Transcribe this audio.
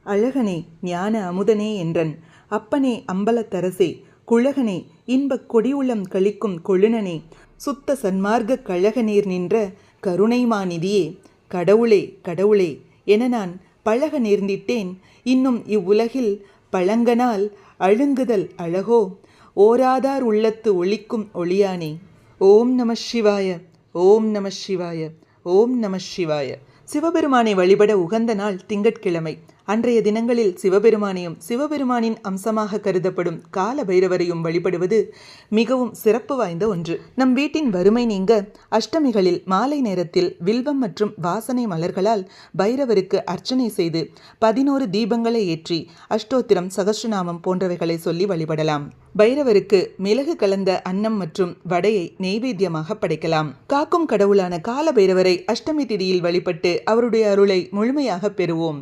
அழகனே ஞான அமுதனே என்றன் அப்பனே அம்பலத்தரசே குழகனே இன்பக் கொடியுளம் கழிக்கும் கொழுனனே சுத்த சன்மார்க்க கழகநீர் நின்ற கருணைமாநிதியே கடவுளே கடவுளே என நான் பழக நேர்ந்திட்டேன். இன்னும் இவ்வுலகில் பழங்கனால் அழுங்குதல் அழகோ ஓராதார் உள்ளத்து ஒளிக்கும் ஒளியானே. ஓம் நம சிவாய, ஓம் நம சிவாய, ஓம் நம சிவாய. சிவபெருமானை வழிபட உகந்த நாள் திங்கட்கிழமை. அன்றைய தினங்களில் சிவபெருமானையும் சிவபெருமானின் அம்சமாக கருதப்படும் கால பைரவரையும் வழிபடுவது மிகவும் சிறப்பு வாய்ந்த ஒன்று. நம் வீட்டின் வறுமை நீங்க அஷ்டமிகளில் மாலை நேரத்தில் வில்வம் மற்றும் வாசனை மலர்களால் பைரவருக்கு அர்ச்சனை செய்து 11 தீபங்களை ஏற்றி அஷ்டோத்திரம் சகஸ்ரநாமம் போன்றவைகளை சொல்லி வழிபடலாம். பைரவருக்கு மிளகு கலந்த அன்னம் மற்றும் வடையை நெய்வேத்தியமாக படைக்கலாம். காக்கும் கடவுளான கால பைரவரை அஷ்டமி திதியில் வழிபட்டு அவருடைய அருளை முழுமையாக பெறுவோம்.